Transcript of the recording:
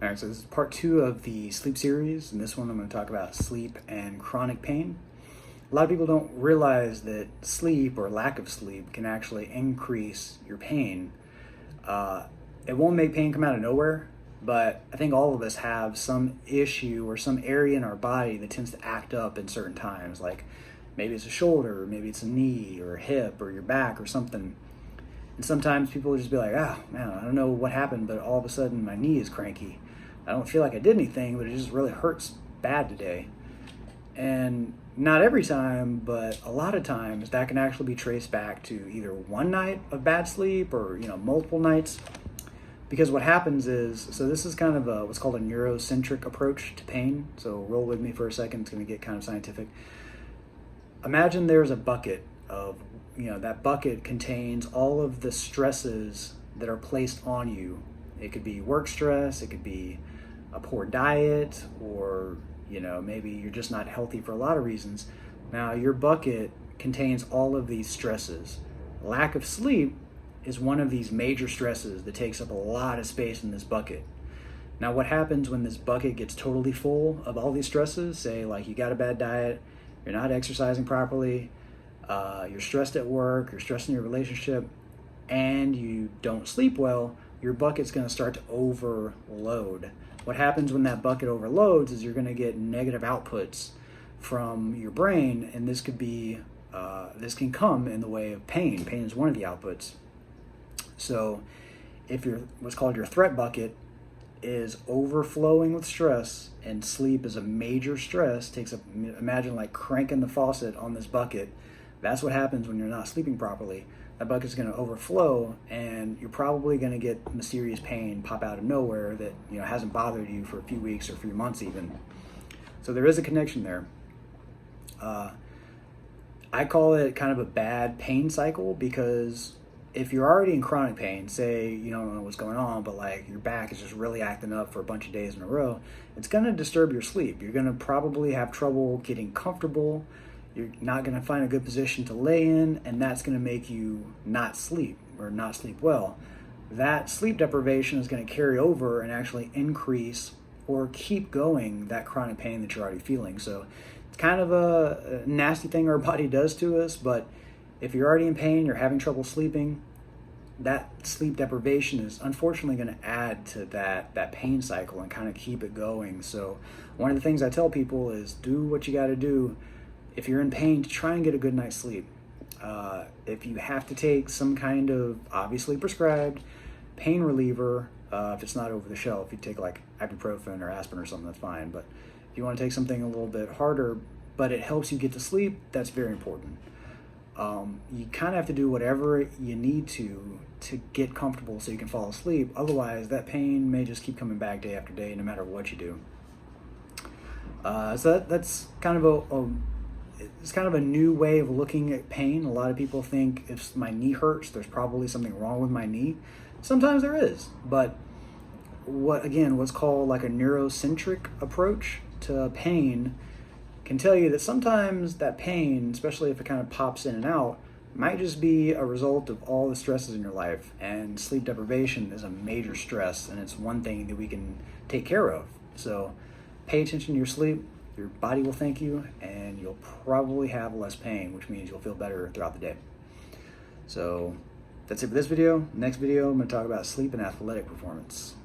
All right, so this is part 2 of the sleep series, and this one I'm going to talk about sleep and chronic pain. A lot of people don't realize that sleep or lack of sleep can actually increase your pain. It won't make pain come out of nowhere, but I think all of us have some issue or some area in our body that tends to act up in certain times, like maybe it's a shoulder, or maybe it's a knee or a hip or your back or something. And sometimes people will just be like, man, I don't know what happened, but all of a sudden my knee is cranky. I don't feel like I did anything, but it just really hurts bad today. And not every time, but a lot of times that can actually be traced back to either one night of bad sleep or, multiple nights. Because what happens is, so this is kind of what's called a neurocentric approach to pain. So roll with me for a second, it's going to get kind of scientific. Imagine there's a bucket of, that bucket contains all of the stresses that are placed on you. It could be work stress, it could be a poor diet, or maybe you're just not healthy for a lot of reasons. Now your bucket contains all of these stresses. Lack of sleep is one of these major stresses that takes up a lot of space in this bucket. Now what happens when this bucket gets totally full of all these stresses? Say like you got a bad diet, you're not exercising properly, you're stressed at work, you're stressed in your relationship, and you don't sleep well, your bucket's going to start to overload. What happens when that bucket overloads is you're going to get negative outputs from your brain, and this can come in the way of pain. Pain is one of the outputs. So if what's called your threat bucket is overflowing with stress, and sleep is a major stress, imagine like cranking the faucet on this bucket. That's what happens when you're not sleeping properly. That bucket's going to overflow, and you're probably going to get mysterious pain pop out of nowhere that hasn't bothered you for a few weeks or a few months even. So there is a connection there. I call it kind of a bad pain cycle, because if you're already in chronic pain, say you don't know what's going on, but like your back is just really acting up for a bunch of days in a row, it's going to disturb your sleep. You're going to probably have trouble getting comfortable. You're not going to find a good position to lay in, and that's going to make you not sleep or not sleep well. That sleep deprivation is going to carry over and actually increase or keep going that chronic pain that you're already feeling. So it's kind of a nasty thing our body does to us, but if you're already in pain, you're having trouble sleeping, that sleep deprivation is unfortunately going to add to that pain cycle and kind of keep it going. So one of the things I tell people is do what you got to do. If you're in pain, to try and get a good night's sleep. If you have to take some kind of obviously prescribed pain reliever, if it's not over the shelf, you take like ibuprofen or aspirin or something, that's fine. But if you want to take something a little bit harder, but it helps you get to sleep, that's very important. You kind of have to do whatever you need to get comfortable so you can fall asleep. Otherwise, that pain may just keep coming back day after day, no matter what you do. So that's kind of it's kind of a new way of looking at pain. A lot of people think if my knee hurts, there's probably something wrong with my knee. Sometimes there is, but what's called like a neurocentric approach to pain can tell you that sometimes that pain, especially if it kind of pops in and out, might just be a result of all the stresses in your life. And sleep deprivation is a major stress, and it's one thing that we can take care of. So pay attention to your sleep. Your body will thank you, and you'll probably have less pain, which means you'll feel better throughout the day. So that's it for this video. Next video, I'm going to talk about sleep and athletic performance.